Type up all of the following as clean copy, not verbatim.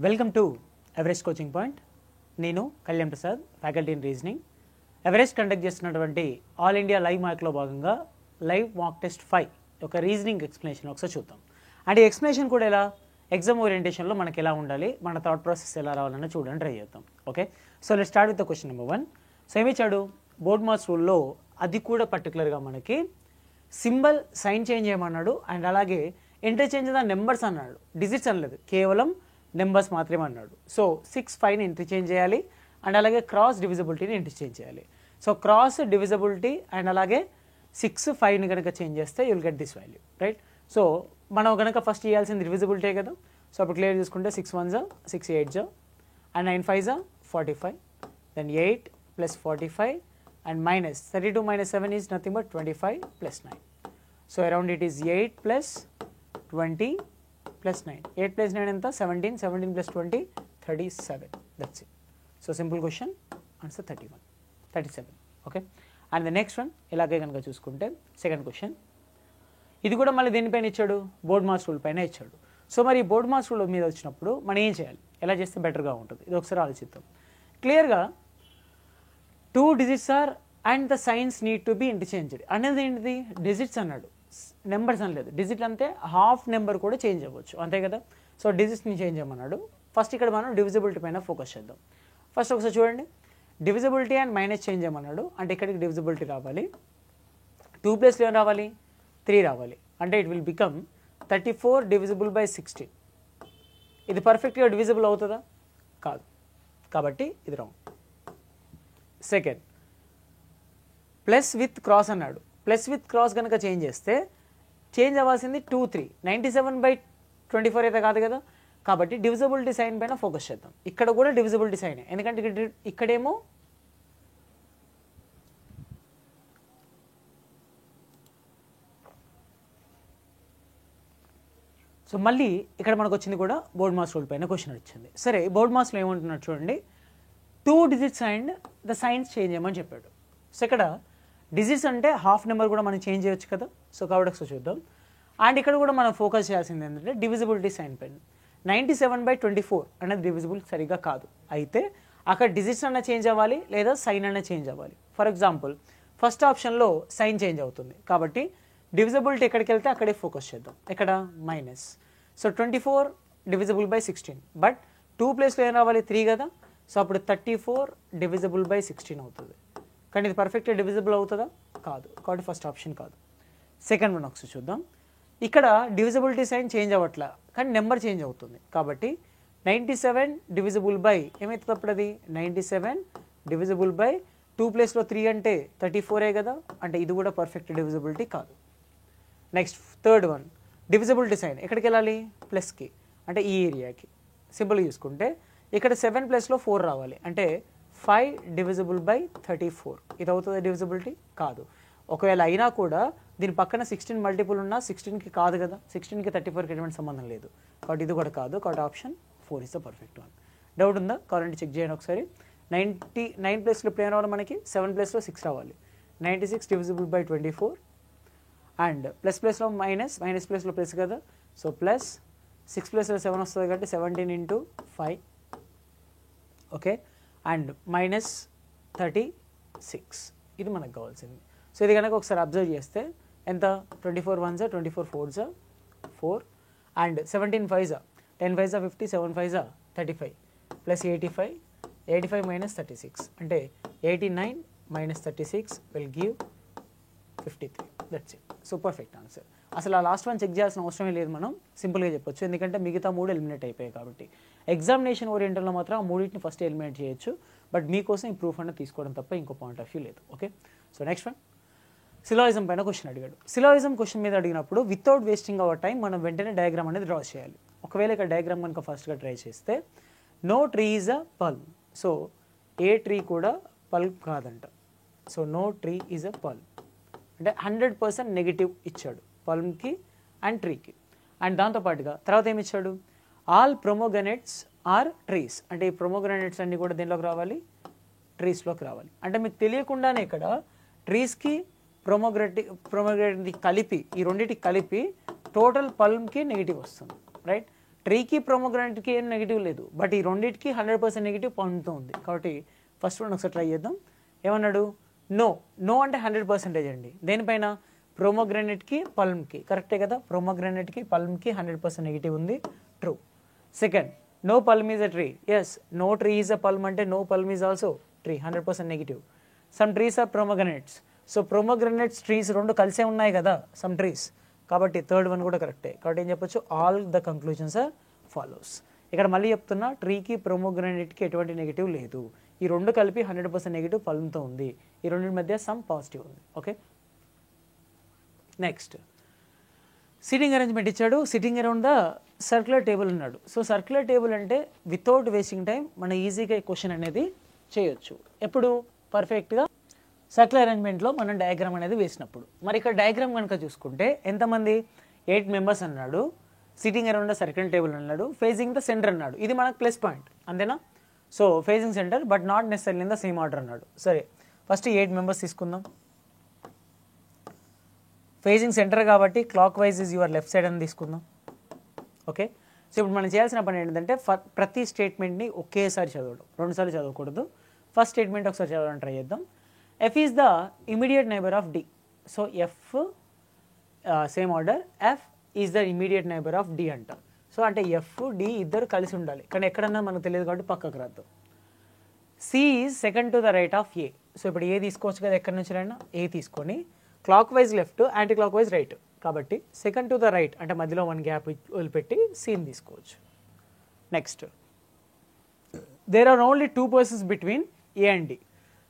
Welcome to Everest coaching point. నేను Kalyan Prasad, faculty in reasoning. Everest conduct చేస్తున్నటువంటి all India live మార్క్లో భాగంగా live mock test 5 ఒక reasoning explanation ఒకసారి చూద్దాం. అండ్ ఈ ఎక్స్ప్లెనేషన్ కూడా ఎలా ఎగ్జామ్ ఓరియంటేషన్లో మనకి ఎలా ఉండాలి, మన థాట్ ప్రాసెస్ ఎలా రావాలన్నా చూడండి, ట్రై చేద్దాం. Okay, so let start with the question number 1. So ఏమిచ్చాడు, బోర్డ్ మార్క్స్ రూల్లో అది కూడా పర్టికులర్గా మనకి సింబల్ సైన్ చేంజ్ చేయమన్నాడు. అండ్ అలాగే ఇంటర్చేంజ్ ద నెంబర్స్ అన్నాడు, డిజిట్స్ అనలేదు, కేవలం నెంబర్స్ మాత్రమే అన్నాడు. సో 6, 5ని ఇంటర్చేంజ్ చేయాలి అండ్ అలాగే క్రాస్ డివిజిబిలిటీని ఇంటర్చేంజ్ చేయాలి. సో క్రాస్ డివిజిబిలిటీ అండ్ అలాగే 6, 5ని కనుక చేంజ్ చేస్తే you'll get this value, right. So మనం కనుక ఫస్ట్ చేయాల్సింది డివిజిబిలిటీ కదా. సో అప్పుడు క్లియర్ చేసుకుంటే 6 1s 6 8s and 9 5s 45, then 8 + 45 and minus 32 minus 7 is nothing but 25 plus 9. So around it is 8 plus 20 plus 9. 8 plus 9 anta 17, 17 plus 20 37. That's it. So simple question, answer 31, 37. Okay, and the next one ilage ganaka chusukunte second question. ఇది కూడా మళ్ళీ దేనిపైన ఇచ్చాడు, board marks rule పైన ఇచ్చాడు. So మరి board marks rule మీద వచ్చినప్పుడు మనం ఏం చేయాలి, ఎలా చేస్తే బెటర్గా ఉంటుంది, ఇది ఒకసారి ఆలోచిద్దాం. క్లియర్గా 2 digits are and the signs need to be interchanged అనేది ఏంటిది, డిజిట్స్ అన్నాడు, నెంబర్స్ అనలేదు. డిజిట్ అంటే హాఫ్ నెంబర్ కూడా చేంజ్ అవ్వచ్చు, అంతే కదా. సో డిజిట్స్ని చేంజ్ చేయమన్నాడు. ఫస్ట్ ఇక్కడ మనం డివిజిబిలిటీ పైన ఫోకస్ చేద్దాం. ఫస్ట్ ఒకసారి చూడండి, డివిజిబిలిటీ అండ్ మైనస్ చేంజ్ చేయమన్నాడు. అంటే ఇక్కడికి డివిజిబిలిటీ రావాలి, 2 ప్లేస్లో ఏం రావాలి, 3 రావాలి. అంటే it will become 34 divisible by 16. ఇది పర్ఫెక్ట్గా డివిజిబుల్ అవుతుందా, కాదు, కాబట్టి ఇది wrong. Second, plus with cross అన్నాడు. ప్లస్ విత్ క్రాస్ కనుక చేంజ్ చేస్తే చేంజ్ అవ్వాల్సింది 2 3, 97/24 అయితే కాదు కదా. కాబట్టి డివిజిబిలిటీ సైన్ పైన ఫోకస్ చేద్దాం. ఇక్కడ కూడా డివిజిబిలిటీ సైన్, ఎందుకంటే ఇక్కడేమో సో మళ్ళీ ఇక్కడ మనకు వచ్చింది కూడా బోర్డ్ మార్క్స్ రూల్ పైన క్వశ్చన్ వచ్చింది. సరే, బోర్డ్ మార్క్స్లో ఏమంటున్నాడు చూడండి, 2 digits and the signs change చేయమని చెప్పాడు. సో ఇక్కడ డిజిట్స్ అంటే హాఫ్ నెంబర్ కూడా మనం చేంజ్ చేయొచ్చు కదా. సో కాబట్టి ఒకసారి చూద్దాం. అండ్ ఇక్కడ కూడా మనం ఫోకస్ చేయాల్సింది ఏంటంటే డివిజిబిలిటీ సైన్ పైన. 97/24 అనేది డివిజిబుల్ సరిగా కాదు, అయితే అక్కడ డిజిట్స్ అన్న చేంజ్ అవ్వాలి లేదా సైన్ అన్న చేంజ్ అవ్వాలి. ఫర్ ఎగ్జాంపుల్ ఫస్ట్ ఆప్షన్లో సైన్ చేంజ్ అవుతుంది, కాబట్టి డివిజిబిలిటీ ఎక్కడికి వెళ్తే అక్కడే ఫోకస్ చేద్దాం. ఇక్కడ minus. So 24 divisible by 16, but 2 ప్లేస్లో ఏం రావాలి, 3 కదా. సో అప్పుడు 34 డివిజిబుల్ బై 16 అవుతుంది. కానీ ఇది పర్ఫెక్ట్గా డివిజిబుల్ అవుతుందా, కాదు, కాబట్టి ఫస్ట్ ఆప్షన్ కాదు. సెకండ్ వన్ ఒకసారి చూద్దాం. ఇక్కడ డివిజిబిలిటీ సైన్ చేంజ్ అవ్వట్లా, కానీ నెంబర్ చేంజ్ అవుతుంది. కాబట్టి 97 డివిజిబుల్ బై ఏమవుతుంది అప్పుడు, అది 97 డివిజిబుల్ బై 2 ప్లేస్లో 3 అంటే 34 కదా. అంటే ఇది కూడా పర్ఫెక్ట్ డివిజిబిలిటీ కాదు. Next third one, divisibility sign ఎక్కడికి వెళ్ళాలి, ప్లస్కి, అంటే ఈ ఏరియాకి. సింపుల్గా చూసుకుంటే ఇక్కడ 7 ప్లస్లో 4 రావాలి, అంటే 5 డివిజిబుల్ బై 34. ఇది అవుతుంది డివిజిబిలిటీ, కాదు. ఒకవేళ అయినా కూడా దీని పక్కన 16 మల్టిపుల్ ఉన్నా 16కి కాదు కదా, 16కి 34కి ఎటువంటి సంబంధం లేదు, కాబట్టి ఇది కూడా కాదు. కాబట్టి option 4 is the perfect one. Doubt ఉందా, కావాలంటే చెక్ చేయండి ఒకసారి. 99 ప్లేస్లో ఇప్పుడు ఏం రావాలి మనకి, 7 ప్లేస్లో 6 రావాలి. 96 డివిజిబుల్ బై 24 అండ్ ప్లస్ ప్లస్లో మైనస్, మైనస్ ప్లేస్లో ప్లస్ కదా. సో ప్లస్ 6 ప్లస్లో 7 వస్తుంది కాబట్టి 17 × 5, ఓకే, అండ్ మైనస్ 36. ఇది మనకు కావాల్సింది. సో ఇది కనుక ఒకసారి అబ్జర్వ్ చేస్తే ఎంత, 24 1s 24 4s 4 and 17 5s 10 5s 50, 7 5s 35 plus 85, 85 minus 36 అంటే 89 minus 36 will give 53. That's it. So perfect answer. అసలు ఆ లాస్ట్ వన్ చెక్ చేయాల్సిన అవసరమే లేదు, మనం సింపుల్గా చెప్పొచ్చు, ఎందుకంటే మిగతా 3 ఎలిమినేట్ అయిపోయాయి కాబట్టి. ఎగ్జామినేషన్ ఓరియంటల్లో మాత్రం ఆ 3ని ఫస్ట్ ఎలిమినేట్ చేయొచ్చు, బట్ మీకోసం ఈ ప్రూఫ్ అన్న తీసుకోవడం తప్ప ఇంకో పాయింట్ ఆఫ్ వ్యూ లేదు. Okay, so next one, syllogism పైన క్వశ్చన్ అడిగాడు. సిలాయిజం క్వశ్చన్ మీద అడిగినప్పుడు వితౌట్ వేస్టింగ్ అవర్ టైం మనం వెంటనే డయాగ్రామ్ అనేది డ్రా చేయాలి. ఒకవేళ ఇక్కడ డయాగ్రామ్ కనుక ఫస్ట్గా ట్రై చేస్తే no tree is a palm. So a tree కూడా పల్మ్ కాదంట. So no tree is a palm అంటే 100% నెగిటివ్ ఇచ్చాడు పల్మ్కి అండ్ ట్రీకి. అండ్ దాంతోపాటుగా తర్వాత ఏమి ఇచ్చాడు, ఆల్ ప్రొమోగ్రనేట్స్ ఆర్ ట్రీస్. అంటే ఈ ప్రొమోగ్రనేట్స్ అన్నీ కూడా దేనిలోకి రావాలి, ట్రీస్లోకి రావాలి. అంటే మీకు తెలియకుండానే ఇక్కడ ట్రీస్కి ప్రొమోగ్రనేట్కి కలిపి, ఈ రెండింటికి కలిపి టోటల్ పల్మ్కి నెగిటివ్ వస్తుంది, రైట్. ట్రీకి ప్రోమోగ్రానైట్కి ఏం నెగిటివ్ లేదు, బట్ ఈ రెండింటికి 100% నెగిటివ్ పొందుతూ ఉంది. కాబట్టి ఫస్ట్ వన్ ఒకసారి ట్రై చేద్దాం. ఏమన్నాడు? నో అంటే 100% అండి. దేనిపైన? ప్రోమోగ్రానైట్కి పల్మ్కి. కరెక్టే కదా, ప్రోమోగ్రానైట్కి పల్మ్కి 100% నెగిటివ్ ఉంది, true. Second, no palm is a tree. Yes, no tree is a palm అంటే no palm is also tree, 100% negative. Some trees are pomegranates. So pomegranates trees రెండు కలిసే ఉన్నాయి కదా, సమ్ ట్రీస్. కాబట్టి థర్డ్ వన్ కూడా కరెక్టే. కాబట్టి ఏం చెప్పొచ్చు? All the conclusions are follows. ఇక్కడ మళ్ళీ చెప్తున్నా, ట్రీకి ప్రోమోగ్రానైట్కి ఎటువంటి నెగిటివ్ లేదు. ఈ రెండు కలిపి 100% నెగిటివ్ పల్మ్తో ఉంది. ఈ రెండింటి మధ్య సమ్ పాజిటివ్ ఉంది. ఓకే, నెక్స్ట్ సిట్టింగ్ అరేంజ్మెంట్ ఇచ్చాడు. Sitting around the circular table ఉన్నాడు. సో సర్క్యులర్ టేబుల్ అంటే వితౌట్ వేస్టింగ్ టైం మనం ఈజీగా ఈ క్వశ్చన్ అనేది చేయొచ్చు. ఎప్పుడు? పర్ఫెక్ట్గా సర్క్యులర్ అరేంజ్మెంట్లో మనం డయాగ్రామ్ అనేది వేసినప్పుడు. మరి ఇక్కడ డయాగ్రామ్ కనుక చూసుకుంటే ఎంతమంది? 8 మెంబర్స్ అన్నాడు, sitting around the circular table అన్నాడు, ఫేసింగ్ ద సెంటర్ అన్నాడు. ఇది మనకు ప్లస్ పాయింట్, అంతేనా? So facing centre but not necessary in the same order అన్నాడు. సరే, ఫస్ట్ 8 మెంబర్స్ తీసుకుందాం. ఫేసింగ్ సెంటర్ కాబట్టి clock wise is your left side అని తీసుకుందాం. ఓకే, సో ఇప్పుడు మనం చేయాల్సిన పని ఏంటంటే ప్రతి స్టేట్మెంట్ని ఒకేసారి చదవడం, 2 సార్లు చదవకూడదు. ఫస్ట్ స్టేట్మెంట్ ఒకసారి చదవడానికి ట్రై చేద్దాం. F is the immediate neighbor of D. So F, same order, F is the immediate neighbor of D అంట. సో అంటే F, D ఇద్దరు కలిసి ఉండాలి, కానీ ఎక్కడన్నా మనకు తెలియదు కాబట్టి పక్కకు రాద్దాం. C is second to the right of A. So ఇప్పుడు A తీసుకోవచ్చు కదా, ఎక్కడి నుంచి అయినా A తీసుకొని clockwise left, anti clock wise right. కాబట్టి సెకండ్ టు ద రైట్ అంటే మధ్యలో 1 గ్యాప్ వదిలిపెట్టి Cని తీసుకోవచ్చు. Next, there are only 2 persons between A and D.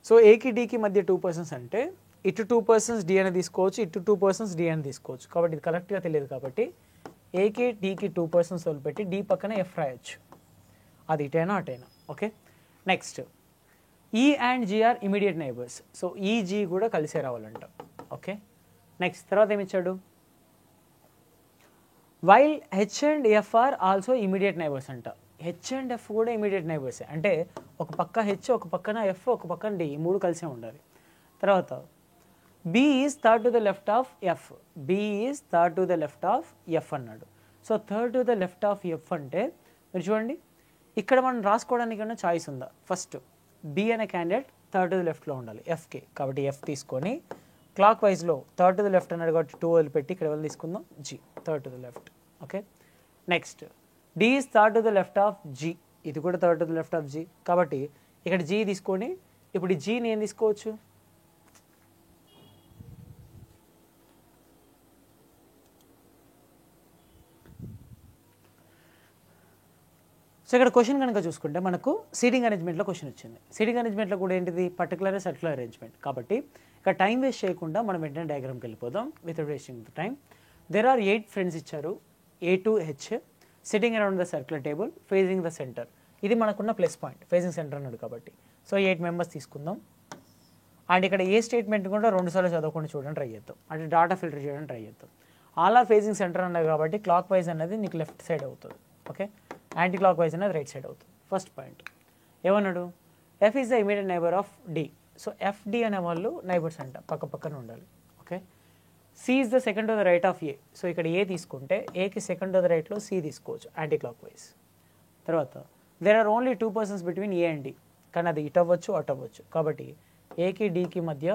So ఏకి డీకి మధ్య 2 persons అంటే ఇటు 2 persons డి అని తీసుకోవచ్చు, ఇటు 2 persons డి అని తీసుకోవచ్చు. కాబట్టి ఇది కరెక్ట్గా తెలియదు కాబట్టి ఏకి డీకి 2 persons వదిలిపెట్టి డి పక్కన ఎఫ్ రాయొచ్చు. అది ఇటైనా అటైనా. Okay, next E and G are immediate neighbours. So E G కూడా కలిసే రావాలంట. ఓకే, నెక్స్ట్ తర్వాత ఏమి ఇచ్చాడు? While H and F are also immediate neighbours అంట. హెచ్ అండ్ ఎఫ్ కూడా ఇమీడియట్ నైబర్సే, అంటే ఒక పక్క హెచ్, ఒక పక్కన ఎఫ్, ఒక పక్కన డి, 3 కలిసే ఉండాలి. తర్వాత B is third to the left of F. B is third to the left of F అన్నాడు. So third to the left of F అంటే మీరు చూడండి, ఇక్కడ మనం రాసుకోవడానికి ఏమైనా చాయిస్ ఉందా? ఫస్ట్ బి అనే క్యాండిడేట్ థర్డ్ టు ద లెఫ్ట్లో ఉండాలి ఎఫ్కి. కాబట్టి ఎఫ్ తీసుకొని క్లాక్ వైజ్లో థర్డ్ టు ద లెఫ్ట్ అన్నాడు కాబట్టి 2 వదిలిపెట్టి ఇక్కడ వెళ్ళి తీసుకుందాం G, third to the left. Okay, next D is third to the left of G. ఇది కూడా third to the left of G. కాబట్టి ఇక్కడ G తీసుకొని ఇప్పుడు ఈ Gని ఏం తీసుకోవచ్చు? సో ఇక్కడ క్వశ్చన్ కనుక చూసుకుంటే మనకు సీటింగ్ అరేంజ్మెంట్లో క్వశ్చన్ వచ్చింది. సీటింగ్ అరేంజ్మెంట్లో కూడా ఏంటిది? Particular circular arrangement. కాబట్టి ఇక్కడ టైం వేస్ట్ చేయకుండా మనం వెంటనే డయాగ్రామ్కి వెళ్ళిపోదాం without wasting the time. There are 8 friends ఇచ్చారు, A to H, sitting around the circular table, facing the centre. ఇది మనకున్న ప్లస్ పాయింట్, ఫేసింగ్ సెంటర్ అన్నాడు కాబట్టి. సో 8 మెంబర్స్ తీసుకుందాం. అండ్ ఇక్కడ ఏ స్టేట్మెంట్ కూడా 2 సార్లు చదవకుండా చూడడానికి ట్రై చేద్దాం, అంటే డాటా ఫిల్టర్ చేయడానికి ట్రై చేద్దాం. ఆల్ ఆర్ ఫేసింగ్ సెంటర్ అన్నది కాబట్టి క్లాక్ వైజ్ అనేది నీకు లెఫ్ట్ సైడ్ అవుతుంది. ఓకే, యాంటీ క్లాక్ వైజ్ అనేది రైట్ సైడ్ అవుతుంది. ఫస్ట్ పాయింట్ ఏమన్నాడు? F is the immediate neighbour of D. So F D అనే వాళ్ళు నైబర్స్ అంట, పక్క పక్కన ఉండాలి. Okay, C is the second to the right of A. So ఇక్కడ ఏ తీసుకుంటే ఏకి సెకండ్ టు ద రైట్లో సి తీసుకోవచ్చు యాంటీ క్లాక్ వైజ్. తర్వాత there are only 2 persons between A and D, కానీ అది ఇటు అవ్వచ్చు అటు అవ్వచ్చు. కాబట్టి ఏకి డికి మధ్య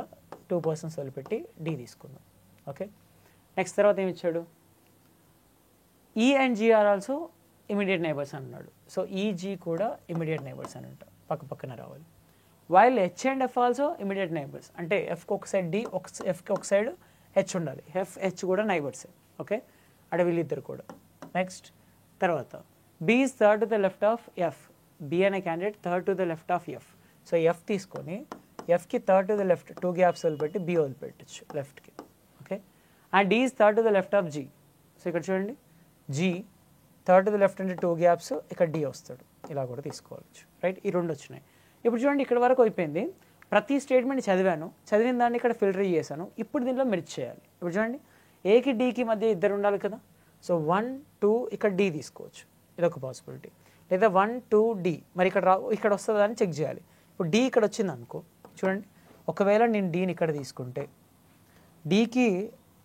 2 persons వదిలిపెట్టి డి తీసుకుందాం. ఓకే, నెక్స్ట్ తర్వాత ఏమి ఇచ్చాడు? E and G are also immediate neighbours అన్నాడు. సో ఈజీ కూడా ఇమీడియట్ నైబర్స్ అని అంట, పక్క పక్కన రావాలి. While H and F also immediate neighbours, అంటే ఎఫ్కి ఒక సైడ్ డి, ఎఫ్కి ఒక సైడ్ హెచ్ ఉండాలి. హెచ్ కూడా నైబర్సే. ఓకే, అక్కడ వీళ్ళిద్దరు కూడా. నెక్స్ట్ తర్వాత B is third to the left of F. B అనే candidate third to the left of F. So F తీసుకొని ఎఫ్కి third to the left 2 gaps వదిలిపెట్టి బి వదిలిపెట్టచ్చు లెఫ్ట్కి. Okay, and D is third to the left of G. So ఇక్కడ చూడండి, G third to the left అంటే 2 gaps, ఇక్కడ D వస్తాడు, ఇలా కూడా తీసుకోవచ్చు. రైట్, ఈ 2 వచ్చినాయి. ఇప్పుడు చూడండి ఇక్కడ వరకు అయిపోయింది. ప్రతి స్టేట్మెంట్ చదివాను, చదివిన దాన్ని ఇక్కడ ఫిల్టర్ చేశాను. ఇప్పుడు దీంట్లో మెర్జ్ చేయాలి. ఇప్పుడు చూడండి, ఏకి డికి మధ్య ఇద్దరు ఉండాలి కదా. సో 1, 2 ఇక్కడ డి తీసుకోవచ్చు, ఇదొక పాసిబిలిటీ. లేదా 1, 2 డి, మరి ఇక్కడ వస్తుందా అని చెక్ చేయాలి. ఇప్పుడు డి ఇక్కడ వచ్చింది అనుకో, చూడండి, ఒకవేళ నేను డీని ఇక్కడ తీసుకుంటే డీకి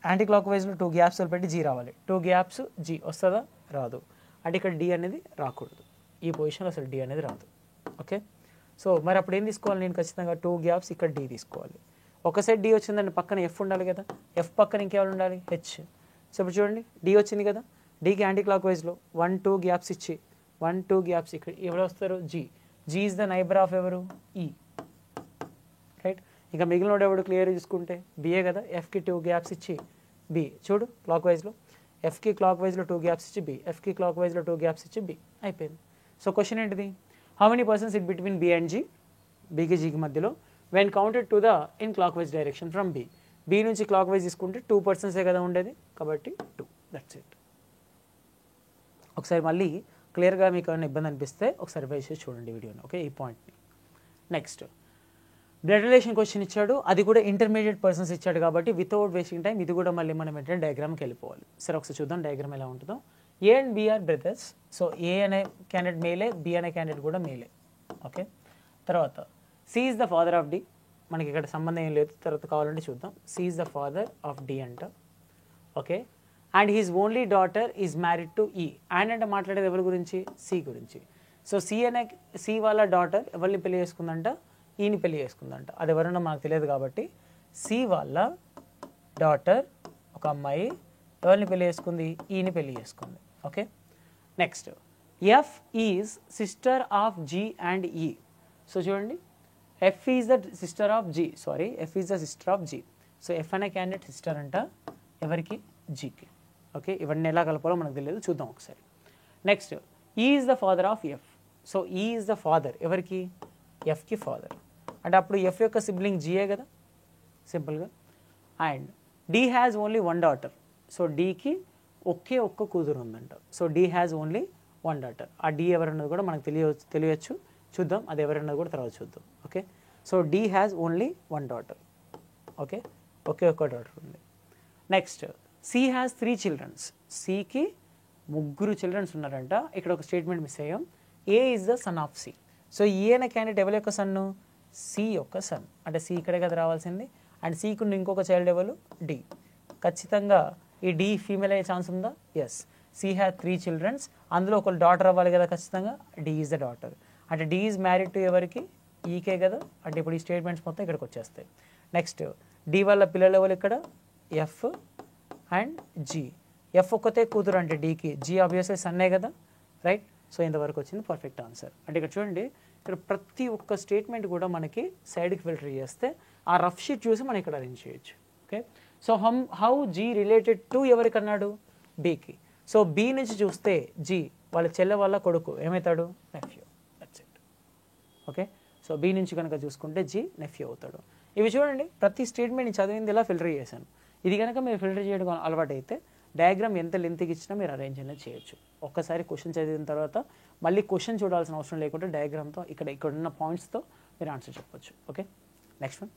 యాంటీ క్లాక్ వైజ్లో 2 gaps పెట్టి జీ రావాలి. 2 gaps జీ వస్తుందా? రాదు. అంటే ఇక్కడ డి అనేది రాకూడదు, ఈ పొజిషన్లో అసలు డి అనేది రాదు. ఓకే, సో మరి అప్పుడు ఏం తీసుకోవాలి నేను? ఖచ్చితంగా 2 గ్యాప్స్ ఇక్కడ డి తీసుకోవాలి. ఒక సైడ్ డి వచ్చిందంటే పక్కన ఎఫ్ ఉండాలి కదా, ఎఫ్ పక్కన ఇంకెవరు ఉండాలి? హెచ్. సో ఇప్పుడు చూడండి డి వచ్చింది కదా, డీకి యాంటీ క్లాక్ వైజ్లో 1 2 గ్యాప్స్ ఇచ్చి 1 2 గ్యాప్స్ ఇక్కడ ఎవరు వస్తారు? G. G is the neighbour of ఎవరు? ఈ. రైట్, ఇంకా మిగిలిన ఎవడు క్లియర్ చూసుకుంటే బిఏ కదా, ఎఫ్కి 2 గ్యాప్స్ ఇచ్చి బి. చూడు క్లాక్ వైజ్లో ఎఫ్కి క్లాక్ వైజ్లో 2 గ్యాప్స్ ఇచ్చి బి, ఎఫ్కి క్లాక్ వైజ్లో 2 గ్యాప్స్ ఇచ్చి బి. అయిపోయింది. సో క్వశ్చన్ ఏంటిది? How many persons it between B and G, బీకి జీకి మధ్యలో, when counted to the in clockwise direction from B. B నుంచి క్లాక్ వైజ్ తీసుకుంటే 2 పర్సన్సే కదా ఉండేది, కాబట్టి 2. That's it. ఒకసారి మళ్ళీ క్లియర్గా మీకు ఏమైనా ఇబ్బంది అనిపిస్తే ఒకసారి రివైజ్ చేసి చూడండి వీడియోని. ఓకే, ఈ పాయింట్ని. నెక్స్ట్ బ్లడ్ రిలేషన్ క్వశ్చన్ ఇచ్చాడు, అది కూడా ఇంటర్మీడియట్ పర్సన్స్ ఇచ్చాడు కాబట్టి వితౌట్ వేస్టింగ్ టైం ఇది కూడా మళ్ళీ మనం ఏంటంటే డయాగ్రామ్కి వెళ్ళిపోవాలి. సరే ఒకసారి చూద్దాం డయాగ్రామ్ ఎలా ఉంటుందో. A and B are brothers. So A అనే క్యాండిడేట్ మేలే, బి అనే క్యాండిడేట్ కూడా మేలే. ఓకే, తర్వాత C is the father of D. మనకి ఇక్కడ సంబంధం ఏం లేదు, తర్వాత కావాలంటే చూద్దాం. C is the father of D అంట. Okay, and his only daughter is married to E. And అంటే మాట్లాడేది ఎవరి గురించి? సి గురించి. సో సి వాళ్ళ డాటర్ ఎవరిని పెళ్లి చేసుకుందంట? ఈని పెళ్లి చేసుకుందంట. అది ఎవరన్నా మనకు తెలియదు కాబట్టి సి వాళ్ళ డాటర్ ఒక అమ్మాయి ఎవరిని పెళ్లి చేసుకుంది? ఈని పెళ్లి చేసుకుంది. Okay, next F is sister of G and E. So చూడండి F is the sister of G, F is the sister of G. So F అనే క్యాండిడేట్ సిస్టర్ అంట ఎవరికి? జీకి. ఓకే, ఇవన్నీ ఎలా కలపాలో మనకు తెలియదు, చూద్దాం ఒకసారి. Next E is the father of F. So E is the father ఎవరికి? ఎఫ్కి ఫాదర్. అంటే అప్పుడు ఎఫ్ యొక్క సిబ్లింగ్ జీయే కదా సింపుల్గా. And D has only 1 daughter. So డీకి ఒక్క కూతురు ఉందంట. So D has only 1 daughter. ఆ డి ఎవరన్నది కూడా మనకు తెలియచ్చు, చూద్దాం అది ఎవరన్నది కూడా తర్వాత చూద్దాం. Okay, so D has only 1 daughter. Okay, ఒక్క డాటర్ ఉంది. Next C has 3 children's. సికి 3 చిల్డ్రన్స్ ఉన్నారంట. ఇక్కడ ఒక స్టేట్మెంట్ మిస్ అయ్యాం. A is the son of C. So A అనే క్యాండిడేట్ ఎవరి యొక్క సన్ను? సి యొక్క సన్. అంటే సి ఇక్కడే కదా రావాల్సింది. అండ్ సికి ఇంకొక చైల్డ్ ఎవరు? డి. ఖచ్చితంగా ఈ డి ఫీమేల్ అయ్యే ఛాన్స్ ఉందా? ఎస్. సి హ్యాస్ 3 చిల్డ్రన్స్, అందులో ఒక డాటర్ అవ్వాలి కదా ఖచ్చితంగా. D is the daughter. అంటే డి ఈజ్ మ్యారీడ్ టు ఎవరికి? ఈకే కదా. అంటే ఇప్పుడు ఈ స్టేట్మెంట్స్ మొత్తం ఇక్కడికి వచ్చేస్తాయి. నెక్స్ట్ డి వాళ్ళ పిల్లలు ఎవరు ఇక్కడ? F and G. ఎఫ్ ఒక్కతే కూతురు అంటే డీకి, జీ ఆబ్వియస్లీ సన్నే కదా, రైట్. సో ఇంతవరకు వచ్చింది పర్ఫెక్ట్ ఆన్సర్. అంటే ఇక్కడ చూడండి, ఇక్కడ ప్రతి ఒక్క స్టేట్మెంట్ కూడా మనకి సైడ్కి ఫిల్టర్ చేస్తే ఆ రఫ్ షీట్ చూసి మనం ఇక్కడ అరేంజ్ చేయొచ్చు. Okay, so how G related to ఎవరికి అన్నాడు? బీకి. సో బీ నుంచి చూస్తే జీ వాళ్ళ చెల్లె వాళ్ళ కొడుకు ఏమవుతాడు? Nephew. That's it. Okay, so B నుంచి కనుక చూసుకుంటే జీ నెఫ్యూ అవుతాడు. ఇవి చూడండి ప్రతి స్టేట్మెంట్ చదివింది ఇలా ఫిల్టర్ చేశాను. ఇది కనుక మీరు ఫిల్టర్ చేయడం అలవాటు అయితే డయాగ్రామ్ ఎంత లెంత్కి ఇచ్చినా మీరు అరేంజ్ అనేది చేయొచ్చు. ఒక్కసారి క్వశ్చన్ చదివిన తర్వాత మళ్ళీ క్వశ్చన్ చూడాల్సిన అవసరం లేకుండా డయాగ్రామ్తో ఇక్కడ ఉన్న పాయింట్స్తో మీరు ఆన్సర్ చెప్పొచ్చు. Okay, next one.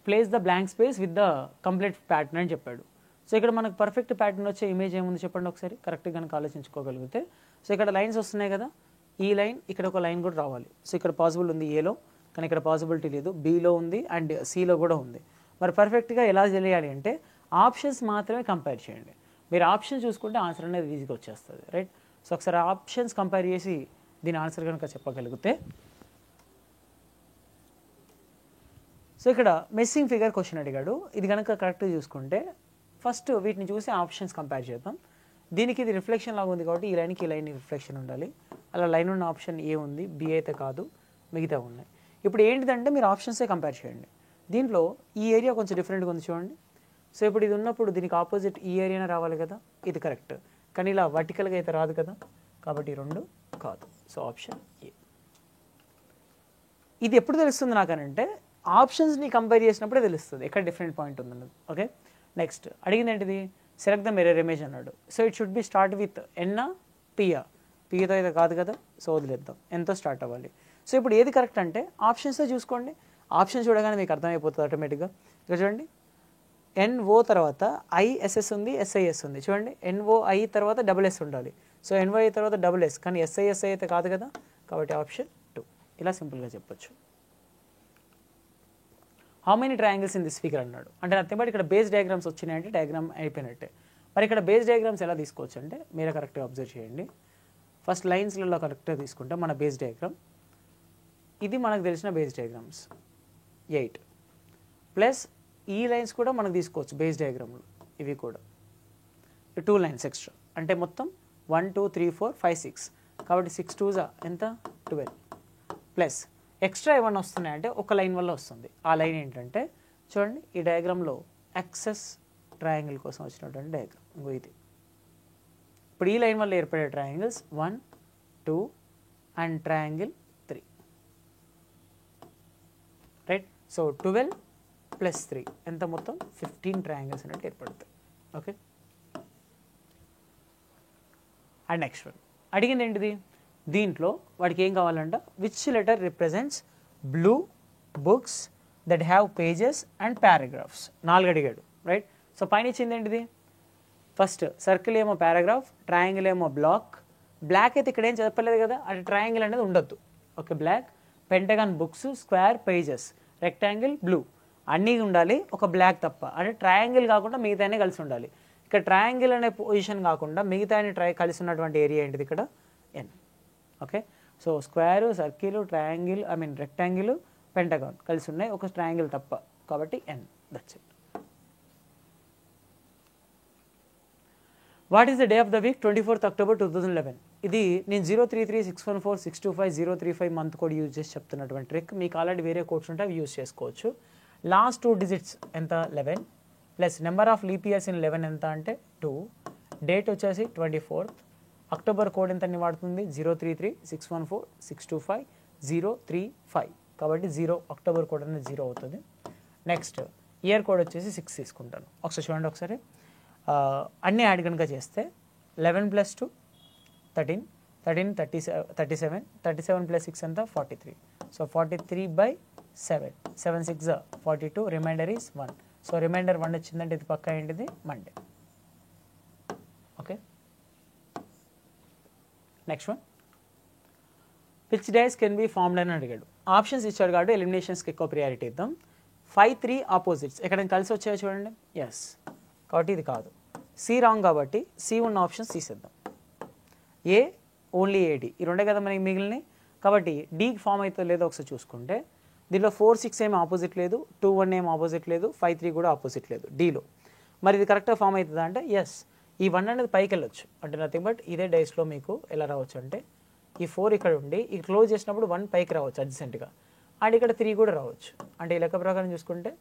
Place the blank space with the complete pattern అని చెప్పాడు. సో ఇక్కడ మనకు పర్ఫెక్ట్ ప్యాటర్న్ వచ్చే ఇమేజ్ ఏముంది చెప్పండి ఒకసారి, కరెక్ట్గా కనుక ఆలోచించుకోగలిగితే. సో ఇక్కడ లైన్స్ వస్తున్నాయి కదా, ఈ లైన్ ఇక్కడ ఒక లైన్ కూడా రావాలి. సో ఇక్కడ పాసిబుల్ ఉంది ఏలో, కానీ ఇక్కడ పాసిబిలిటీ లేదు. బీలో ఉంది అండ్ సిలో కూడా ఉంది. మరి పర్ఫెక్ట్గా ఎలా తెలియాలి అంటే ఆప్షన్స్ మాత్రమే కంపేర్ చేయండి. మీరు ఆప్షన్ చూసుకుంటే ఆన్సర్ అనేది ఈజీగా వచ్చేస్తుంది, రైట్. సో ఒకసారి ఆప్షన్స్ కంపేర్ చేసి దీని ఆన్సర్ కనుక చెప్పగలిగితే, సో ఇక్కడ మిస్సింగ్ ఫిగర్ క్వశ్చన్ అడిగాడు. ఇది కనుక కరెక్ట్గా చూసుకుంటే ఫస్ట్ వీటిని చూసి ఆప్షన్స్ కంపేర్ చేద్దాం. దీనికి ఇది రిఫ్లెక్షన్ లాగా ఉంది కాబట్టి ఈ లైన్కి ఈ లైన్ రిఫ్లెక్షన్ ఉండాలి. అలా లైన్ ఉన్న ఆప్షన్ ఏ ఉంది, బి అయితే కాదు, మిగతా ఉన్నాయి. ఇప్పుడు ఏంటిదంటే మీరు ఆప్షన్సే కంపేర్ చేయండి. దీంట్లో ఈ ఏరియా కొంచెం డిఫరెంట్గా ఉంది చూడండి. సో ఇప్పుడు ఇది ఉన్నప్పుడు దీనికి ఆపోజిట్ ఈ ఏరియానే రావాలి కదా, ఇది కరెక్ట్. కానీ ఇలా వర్టికల్గా అయితే రాదు కదా, కాబట్టి 2 కాదు. సో ఆప్షన్ ఏ. ఇది ఎప్పుడు తెలుస్తుంది నాకనంటే ఆప్షన్స్ని కంపేర్ చేసినప్పుడే తెలుస్తుంది ఎక్కడ డిఫరెంట్ పాయింట్ ఉందన్నది. ఓకే, నెక్స్ట్ అడిగింది ఏంటిది? సెలెక్ట్ ద మిర్రర్ ఇమేజ్ అన్నాడు. So it should be start with ఎన్నా పియా. పితో అయితే కాదు కదా, సో వదిలేద్దాం, ఎంతో స్టార్ట్ అవ్వాలి. సో ఇప్పుడు ఏది కరెక్ట్ అంటే ఆప్షన్సే చూసుకోండి. ఆప్షన్ చూడగానే మీకు అర్థమైపోతుంది ఆటోమేటిక్గా. ఇక్కడ చూడండి, ఎన్ఓ తర్వాత ఐఎస్ఎస్ ఉంది, ఎస్ఐఎస్ ఉంది. చూడండి, ఎన్ఓఐ తర్వాత డబుల్-ఎస్ ఉండాలి. సో ఎన్ఓఐ తర్వాత డబుల్-ఎస్, కానీ ఎస్ఐఎస్ఐ అయితే కాదు కదా, కాబట్టి ఆప్షన్ 2. ఇలా సింపుల్గా చెప్పొచ్చు. How many triangles in this figure అన్నాడు. అంటే నథింగ్ బట్ ఇక్కడ బేస్ డయాగ్రామ్స్ వచ్చినాయంటే డయాగ్రామ్ అయిపోయినట్టే. మరి ఇక్కడ బేస్ డయాగ్రామ్స్ ఎలా తీసుకోవచ్చు అంటే మీరు కరెక్ట్గా అబ్జర్వ్ చేయండి. ఫస్ట్ లైన్స్లలో కరెక్ట్గా తీసుకుంటే మన బేస్ డయాగ్రామ్ ఇది మనకు తెలిసిన బేస్ డయాగ్రామ్స్ 8 ప్లస్ ఈ లైన్స్ కూడా మనకు తీసుకోవచ్చు బేస్ డయాగ్రామ్లో, ఇవి కూడా 2 లైన్స్ ఎక్స్ట్రా అంటే మొత్తం 1 2 3 4 5 6 కాబట్టి 6 2 ఎంత 12 ప్లస్ ఎక్స్ట్రా ఏమన్నా వస్తున్నాయంటే ఒక లైన్ వల్ల వస్తుంది. ఆ లైన్ ఏంటంటే చూడండి ఈ డయాగ్రామ్లో యాక్సెస్ ట్రయాంగిల్ కోసం వచ్చినటువంటి డయాగ్రామ్ ఇంకో ఇది. ఇప్పుడు ఈ లైన్ వల్ల ఏర్పడే triangles 1 2 and triangle 3 right. So 12 plus 3 ఎంత మొత్తం 15 ట్రయాంగిల్స్ అనేది ఏర్పడతాయి. ఓకే అండ్ నెక్స్ట్ వన్ అడిగింది ఏంటిది, దీంట్లో వాడికి ఏం కావాలంట which letter represents blue books that have pages and paragraphs 4 అడిగాడు రైట్. సో పైన ఇచ్చింది ఏంటిది, ఫస్ట్ సర్కిల్ ఏమో పారాగ్రాఫ్, ట్రయాంగిల్ ఏమో బ్లాక్, బ్లాక్ అయితే ఇక్కడ ఏం చెప్పలేదు కదా అంటే ట్రయాంగిల్ అనేది ఉండొద్దు. Okay black, pentagon books, square pages, rectangle blue అన్నీ ఉండాలి ఒక బ్లాక్ తప్ప, అంటే ట్రయాంగిల్ కాకుండా మిగతానే కలిసి ఉండాలి. ఇక్కడ ట్రయాంగిల్ అనే పొజిషన్ కాకుండా మిగతాని కలిసి ఉన్నటువంటి ఏరియా ఏంటిది ఇక్కడ N. Okay so square circle triangle rectangle pentagon కలిసి ఉన్నాయి, ఒక ట్రయాంగిల్ తప్ప కాబట్టి N. That's it. What is the day of the week 24th October 2011. ఇది నేను 033614625 మంత్ కోడ్ యూజ్ చేసి చెప్తున్నటువంటి ట్రిక్. మీకు ఆల్రెడీ వేరే కోడ్స్ ఉంటే అవి యూజ్ చేసుకోవచ్చు. లాస్ట్ 2 డిజిట్స్ ఎంత 11 plus number of leap years in 11 ఎంత అంటే 2, డేట్ వచ్చేసి 24th, అక్టోబర్ కోడ్ ఎంత వాడుతుంది 033614625 కాబట్టి 0 అక్టోబర్ కోడ్ అనేది 0 అవుతుంది. నెక్స్ట్ ఇయర్ కోడ్ వచ్చేసి 6 తీసుకుంటాను. ఒకసారి చూడండి ఒకసారి అన్నీ యాడ్ కనుక చేస్తే 11 + 2 13 13 37 37 + 6 ఎంత 43. So 43/7 7 6 42 remainder is 1. సో రిమైండర్ 1 వచ్చిందంటే ఇది పక్కా ఏంటిది Monday. Okay next one which days can be formed అని అడిగాడు. ఆప్షన్స్ ఇచ్చాడు కాబట్టి ఎలిమినేషన్స్కి ఎక్కువ ప్రియారిటీ ఇద్దాం. 5 3 ఆపోజిట్స్ ఎక్కడైనా కలిసి వచ్చాయో చూడండి, ఎస్ కాబట్టి ఇది కాదు. సి రాంగ్ కాబట్టి సి ఉన్న ఆప్షన్స్ తీసేద్దాం. ఏ ఓన్లీ ఏడి ఈ రెండే కదా మనకి మిగిలినవి కాబట్టి డీకి ఫామ్ అవుతుందో లేదో ఒకసారి చూసుకుంటే దీనిలో 4 6 ఏమి ఆపోజిట్ లేదు, 2 1 ఏమి ఆపోజిట్ లేదు, 5 3 కూడా ఆపోజిట్ లేదు డీలో. మరి ఇది కరెక్ట్గా ఫామ్ అవుతుందా అంటే ఎస్. ఈ 1 అనేది పైకి వెళ్ళొచ్చు అంటే నథింగ్ బట్ ఇదే డేస్లో మీకు ఎలా రావచ్చు అంటే ఈ 4 ఇక్కడ ఉండి ఈ క్లోజ్ చేసినప్పుడు 1 పైకి రావచ్చు అడ్జసెంట్గా అండ్ ఇక్కడ 3 కూడా రావచ్చు. అంటే ఈ లెక్క ప్రకారం చూసుకుంటే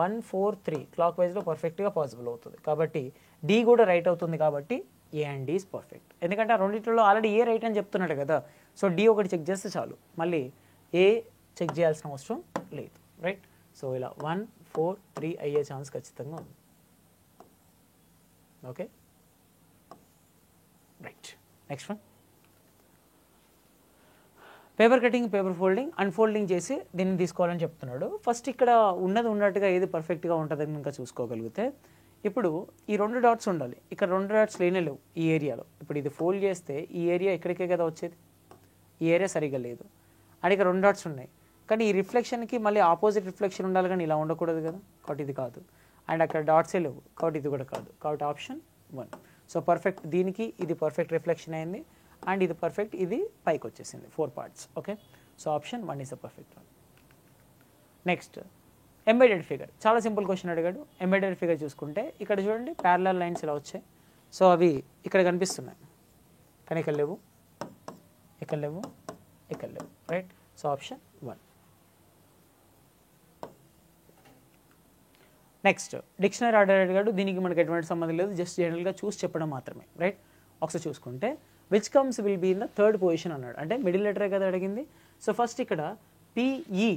1 4 3 క్లాక్ వైజ్లో పర్ఫెక్ట్గా పాసిబుల్ అవుతుంది. కాబట్టి డి కూడా రైట్ అవుతుంది కాబట్టి A and D is perfect. ఎందుకంటే ఆ రెండింటిలో ఆల్రెడీ ఏ రైట్ అని చెప్తున్నాడు కదా. సో డి ఒకటి చెక్ చేస్తే చాలు, మళ్ళీ ఏ చెక్ చేయాల్సిన అవసరం లేదు రైట్. సో ఇలా 1 4 3 అయ్యే ఛాన్స్ ఖచ్చితంగా ఉంది. Okay right next one paper cutting paper folding unfolding చేసి దీన్ని తీసుకోవాలని చెప్తున్నాడు. ఫస్ట్ ఇక్కడ ఉన్నది ఉన్నట్టుగా ఏది పర్ఫెక్ట్గా ఉంటుందని ఇంకా చూసుకోగలిగితే ఇప్పుడు ఈ 2 డాట్స్ ఉండాలి, ఇక్కడ 2 డాట్స్ లేనే లేవు ఈ ఏరియాలో. ఇప్పుడు ఇది ఫోల్డ్ చేస్తే ఈ ఏరియా ఇక్కడికే కదా వచ్చేది, ఈ ఏరియా సరిగ్గా లేదు అండ్ ఇక్కడ 2 డాట్స్ ఉన్నాయి కానీ ఈ రిఫ్లెక్షన్కి మళ్ళీ ఆపోజిట్ రిఫ్లెక్షన్ ఉండాలి కానీ ఇలా ఉండకూడదు కదా కాబట్టి ఇది కాదు అండ్ అక్కడ డాట్సే లేవు కాబట్టి ఇది కూడా కాదు కాబట్టి ఆప్షన్ 1. సో పర్ఫెక్ట్ దీనికి ఇది పర్ఫెక్ట్ రిఫ్లెక్షన్ అయింది అండ్ ఇది పర్ఫెక్ట్ ఇది పైకి వచ్చేసింది 4 parts. Okay so option 1 is the perfect one. Next embedded figure చాలా సింపుల్ క్వశ్చన్ అడిగాడు. ఎంబెడెడ్ ఫిగర్ చూసుకుంటే ఇక్కడ చూడండి ప్యారలల్ లైన్స్ ఇలా వచ్చాయి. సో అవి ఇక్కడ కనిపిస్తున్నాయి కానీ ఇక్కడ లేవు, ఇక్కడ లేవు, ఇక్కడ లేవు right. So option 1. Next dictionary order అడిగాడు. దీనికి మనకి ఎటువంటి సంబంధం లేదు, జస్ట్ జనరల్గా చూసి చెప్పడం మాత్రమే రైట్. ఒకసారి చూసుకుంటే which comes will be in the 3rd position అన్నాడు అంటే మిడిల్ లెటరే కదా అడిగింది. సో ఫస్ట్ ఇక్కడ పిఈ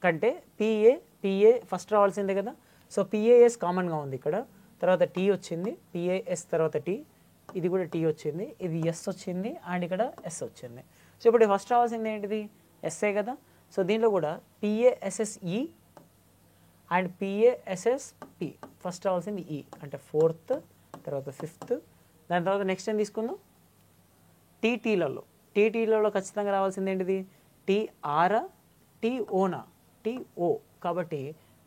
కంటే పిఏ ఫస్ట్ రావాల్సిందే కదా. సో పిఏఎస్ కామన్గా ఉంది ఇక్కడ, తర్వాత టీ వచ్చింది, పిఏఎస్ తర్వాత టీ, ఇది కూడా టీ వచ్చింది, ఇది ఎస్ వచ్చింది అండ్ ఇక్కడ ఎస్ వచ్చింది. సో ఇప్పుడు ఫస్ట్ రావాల్సింది ఏంటిది ఎస్ఏ కదా. సో దీంట్లో కూడా పిఏఎస్ఎస్ఈ అండ్ పిఏఎస్ఎస్పి ఫస్ట్ రావాల్సింది ఈ అంటే 4th తర్వాత 5th దాని తర్వాత నెక్స్ట్ ఏం తీసుకుందాం టీటీలలో ఖచ్చితంగా రావాల్సింది ఏంటిది టీఆర్ టీఓనా టీఓ కాబట్టి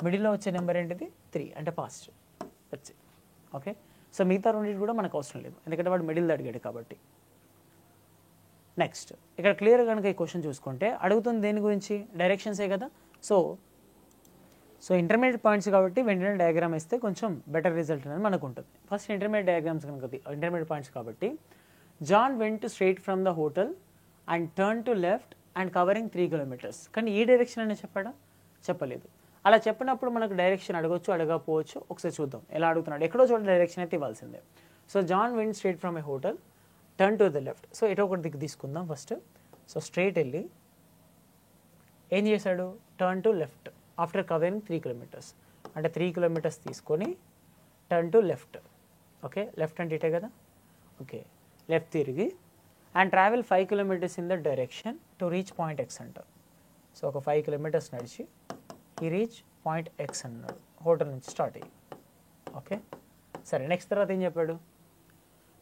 మిడిల్లో వచ్చే నెంబర్ ఏంటిది 3 అంటే positive. That's it. Okay so మిగతా రెండింటి కూడా మనకు అవసరం లేదు, ఎందుకంటే వాడు మిడిల్ అడిగాడు కాబట్టి. నెక్స్ట్ ఇక్కడ క్లియర్ కనుక ఈ క్వశ్చన్ చూసుకుంటే అడుగుతుంది దేని గురించి, డైరెక్షన్సే కదా. సో ఇంటర్మీడియట్ పాయింట్స్ కాబట్టి వెంటనే డయాగ్రామ్ వేస్తే కొంచెం బెటర్ రిజల్ట్ అనేది మనకు ఉంటుంది. ఫస్ట్ ఇంటర్మీడియట్ డయాగ్రామ్స్ కనుక ఇంటర్మీడియట్ పాయింట్స్ కాబట్టి John went straight from the hotel and turn to left and covering 3 kilometers. కానీ ఈ డైరెక్షన్ అనే చెప్పాడా, చెప్పలేదు. అలా చెప్పినప్పుడు మనకు డైరెక్షన్ అడగొచ్చు, అడగకపోవచ్చు. ఒకసారి చూద్దాం ఎలా అడుగుతున్నాడు. ఎక్కడో చోట డైరెక్షన్ అయితే ఇవ్వాల్సిందే. So John went straight from a hotel turn to the left. So ఎటో ఒకటి దిక్కు తీసుకుందాం ఫస్ట్. సో స్ట్రైట్ వెళ్ళి ఏం చేశాడు, turn to left after covering 3 kilometers. అంటే 3 kilometers తీసుకొని turn to left. Okay, left అంటే ఇటే కదా. ఓకే, లెఫ్ట్ తిరిగి and travel 5 kilometers in the direction to reach point X అంటారు. సో ఒక 5 kilometers నడిచి ఈ రీచ్ పాయింట్ ఎక్స్ అన్నాడు, హోటల్ నుంచి స్టార్ట్ అయ్యి. ఓకే సరే, నెక్స్ట్ తర్వాత ఏం చెప్పాడు,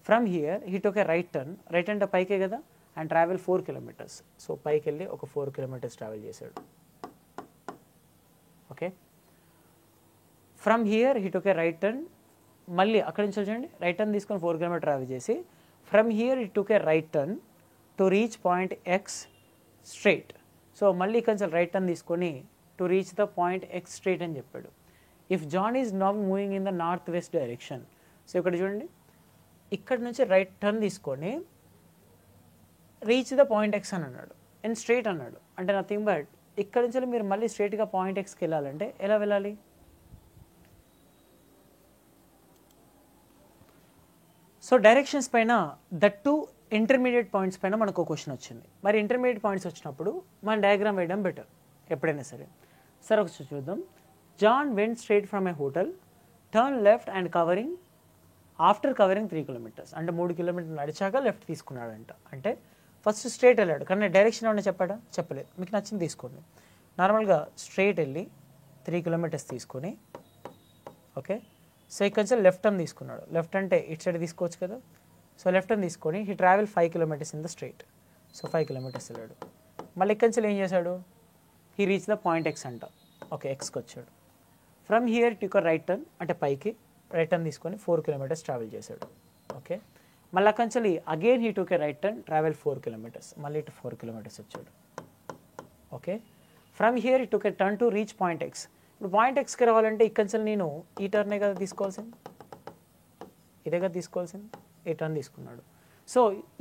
from here he took a right turn. Right అంటే పైకే కదా, అండ్ ట్రావెల్ 4 kilometers. సో పైకి వెళ్ళి ఒక 4 kilometers ట్రావెల్ చేశాడు. Okay, from here he took a right turn. మళ్ళీ అక్కడి నుంచి చూడండి, రైట్ టర్న్ తీసుకొని 4 kilometers ట్రావెల్ చేసి from here he took a right turn to reach point X straight. So మళ్ళీ కొంచెం రైట్ టర్న్ తీసుకొని to reach the point X straight అని చెప్పాడు. If John is now moving in the north west direction. So ఇక్కడ చూడండి, ఇక్కడ నుంచి right turn తీసుకొని రీచ్ ద పాయింట్ ఎక్స్ అని అన్నాడు, అండ్ స్ట్రైట్ అన్నాడు. అంటే నథింగ్ బట్ ఇక్కడ నుంచి మీరు మళ్ళీ స్ట్రైట్గా పాయింట్ ఎక్స్కి వెళ్ళాలంటే ఎలా వెళ్ళాలి, సో డైరెక్షన్స్ పైన దట్ టు ఇంటర్మీడియట్ పాయింట్స్ పైన మనకు ఒక క్వశ్చన్ వచ్చింది. మరి ఇంటర్మీడియట్ పాయింట్స్ వచ్చినప్పుడు మన డయాగ్రామ్ వేయడం బెటర్ ఎప్పుడైనా సరే. సరే ఒకసారి చూద్దాం. John went straight from a hotel turn left and covering after covering 3 kilometers. అంటే 3 kilometers నడిచాక లెఫ్ట్ తీసుకున్నాడంట. అంటే ఫస్ట్ స్ట్రైట్ వెళ్ళాడు, కానీ డైరెక్షన్ ఏమన్నా చెప్పాడా, చెప్పలేదు. మీకు నచ్చింది తీసుకోండి. నార్మల్గా స్ట్రైట్ వెళ్ళి 3 kilometers తీసుకొని, ఓకే, సో ఇక్కడ నుంచి లెఫ్ట్ టర్న్ తీసుకున్నాడు. లెఫ్ట్ అంటే ఇటు సైడ్ తీసుకోవచ్చు కదా. సో లెఫ్ట్ టర్న్ తీసుకొని he travel 5 kilometers in the straight. So 5 kilometers వెళ్ళాడు. మళ్ళీ ఇక్కడ నుంచి ఏం చేశాడు, he reach the point X అంట. ఓకే, ఎక్స్కి వచ్చాడు. From here took right turn, అంటే పైకి రైట్ టర్న్ తీసుకొని 4 kilometers ట్రావెల్ చేశాడు. ఓకే, మళ్ళీ అక్కడి నుంచి again he took a right turn travel 4 kilometers. మళ్ళీ ఇటు 4 kilometers వచ్చాడు. Okay, from here he took A turn to reach point X. ఇప్పుడు పాయింట్ ఎక్స్కి రావాలంటే ఇక్కడ నుంచి నేను ఈ టర్నే కదా తీసుకోవాల్సింది, ఇదే కదా తీసుకోవాల్సింది, ఈ టర్న్ తీసుకున్నాడు. So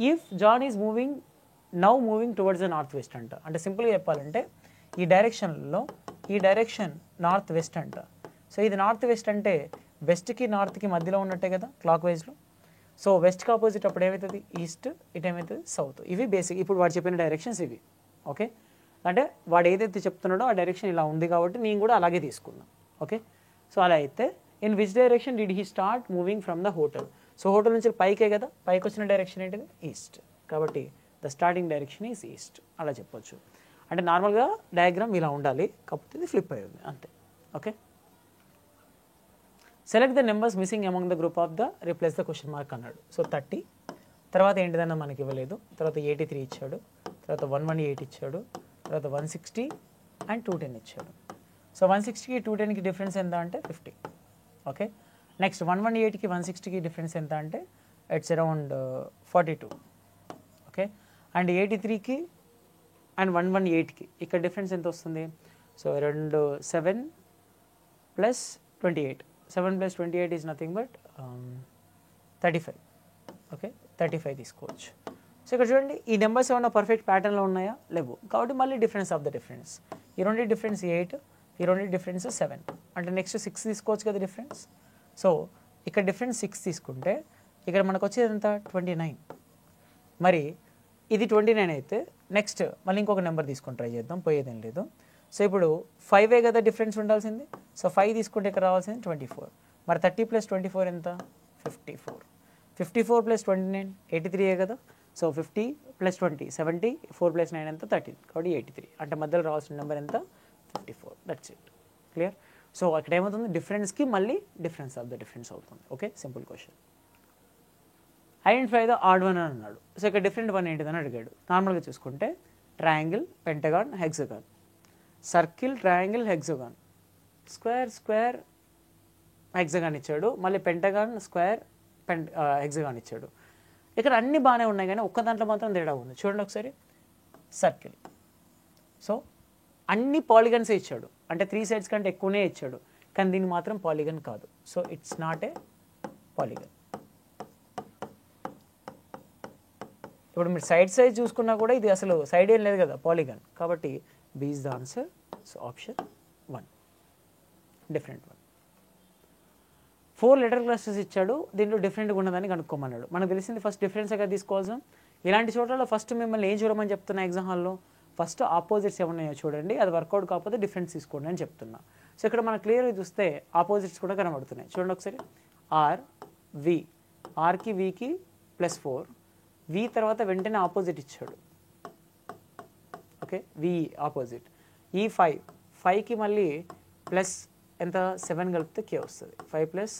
if John is moving now moving towards the north west అంట. అంటే సింపుల్గా చెప్పాలంటే ఈ డైరెక్షన్లో ఈ డైరెక్షన్ నార్త్ వెస్ట్ అంట. సో ఇది నార్త్ వెస్ట్ అంటే వెస్ట్కి నార్త్కి మధ్యలో ఉన్నట్టే కదా క్లాక్ వైజ్లో. సో వెస్ట్కి ఆపోజిట్ అప్పుడు ఏమవుతుంది ఈస్ట్, ఇటు ఏమవుతుంది సౌత్. ఇవి బేసిక్ ఇప్పుడు వాడు చెప్పిన డైరెక్షన్స్ ఇవి. ఓకే, అంటే వాడు ఏదైతే చెప్తున్నాడో ఆ డైరెక్షన్ ఇలా ఉంది కాబట్టి నేను కూడా అలాగే తీసుకున్నాను. ఓకే, సో అలా అయితే in which direction did he start moving from the hotel. So hotel నుంచి పైకే కదా, పైకి వచ్చిన డైరెక్షన్ ఏంటిది ఈస్ట్. కాబట్టి the starting direction is east అలా చెప్పొచ్చు. అంటే నార్మల్గా డయాగ్రామ్ ఇలా ఉండాలి, కాకపోతే ఇది ఫ్లిప్ అయ్యింది అంతే. Okay, select the numbers missing among the group of the replace the question mark అన్నాడు. సో 30, తర్వాత ఏంటిదన్నా మనకి ఇవ్వలేదు, తర్వాత 83 ఇచ్చాడు, తర్వాత 118 ఇచ్చాడు, తర్వాత 160 అండ్ 210 ఇచ్చాడు. సో 160కి 210కి డిఫరెన్స్ ఎంత అంటే 50. ఓకే, నెక్స్ట్ 118కి 160కి డిఫరెన్స్ ఎంత అంటే ఇట్స్ అరౌండ్ 42. ఓకే, అండ్ 83కి అండ్ 118కి ఇక్కడ డిఫరెన్స్ ఎంత వస్తుంది, so 7 plus 28. 7 plus 28 is nothing but 35. Okay, 35 తీసుకోవచ్చు. సో ఇక్కడ చూడండి, ఈ నెంబర్స్ ఏమన్నా పర్ఫెక్ట్ ప్యాటర్న్లో ఉన్నాయా, లేవు. కాబట్టి మళ్ళీ డిఫరెన్స్ ఆఫ్ ద డిఫరెన్స్, ఈ రెండు డిఫరెన్స్ 8, ఈ రెండు డిఫరెన్స్ 7. అంటే నెక్స్ట్ 6 తీసుకోవచ్చు కదా డిఫరెన్స్. సో ఇక్కడ డిఫరెన్స్ 6 తీసుకుంటే ఇక్కడ మనకు వచ్చేది ఎంత 29. మరి ఇది 29 అయితే నెక్స్ట్ మళ్ళీ ఇంకొక నెంబర్ తీసుకొని ట్రై చేద్దాం, పోయేదేం లేదు. సో ఇప్పుడు 5 కదా డిఫరెన్స్ ఉండాల్సింది. సో 5 తీసుకుంటే ఇక్కడ రావాల్సింది 24. మరి 30 ప్లస్ 24 ఎంత 54. 54 ప్లస్ 29 83 కదా. సో 50 ప్లస్ 20 70, 4 ప్లస్ 9 ఎంత 13, కాబట్టి 83. అంటే మధ్యలో రావాల్సిన నెంబర్ ఎంత 54. That's it, clear. సో అక్కడ ఏమవుతుంది, డిఫరెన్స్కి మళ్ళీ డిఫరెన్స్ ఆఫ్ ద డిఫరెన్స్ అవుతుంది. Okay, simple question. Identify the odd one అని అన్నాడు. సో ఇక్కడ డిఫరెంట్ వన్ ఏంటిదని అడిగాడు. నార్మల్గా చూసుకుంటే triangle, pentagon, hexagon, circle, triangle, hexagon, square, square, hexagon ఇచ్చాడు. మళ్ళీ పెంటగాన్, స్క్వేర్, హెక్సగాన్ ఇచ్చాడు. ఇక్కడ అన్ని బాగానే ఉన్నాయి కానీ ఒక్క దాంట్లో మాత్రం తేడా ఉంది. చూడండి ఒకసారి, సర్కిల్. సో అన్ని పాలిగన్సే ఇచ్చాడు, అంటే 3 sides కంటే ఎక్కువనే ఇచ్చాడు, కానీ దీన్ని మాత్రం పాలిగన్ కాదు. So it's not a polygon. ఇప్పుడు మీరు సైడ్ సైజ్ చూసుకున్నా కూడా ఇది అసలు సైడ్ ఏం లేదు కదా, పాలిగన్. కాబట్టి B is the answer. So option 1 different one. 4 letter clusters ఇచ్చాడు, దీంట్లో డిఫరెంట్గా ఉన్నదని కనుక్కోమన్నాడు. మనకు తెలిసింది ఫస్ట్ డిఫరెన్స్గా తీసుకోవాల్సిన. ఇలాంటి చోట్లలో ఫస్ట్ మిమ్మల్ని ఏం చూడమని చెప్తున్నా ఎగ్జామ్ హాల్లో, ఫస్ట్ ఆపోజిట్స్ ఏమన్నాయో చూడండి, అది వర్కౌట్ కాకపోతే డిఫరెన్స్ తీసుకోండి అని చెప్తున్నా. సో ఇక్కడ మనం క్లియర్గా చూస్తే ఆపోజిట్స్ కూడా కనబడుతున్నాయి. చూడండి ఒకసారి, ఆర్ వి, ఆర్కి వికి +4, వి తర్వాత వెంటనే ఆపోజిట్ ఇచ్చాడు. ఓకే, వి ఆపోజిట్. ఈ 5, 5కి మళ్ళీ ప్లస్ ఎంత 7 కలిపితే కే వస్తుంది. 5 ప్లస్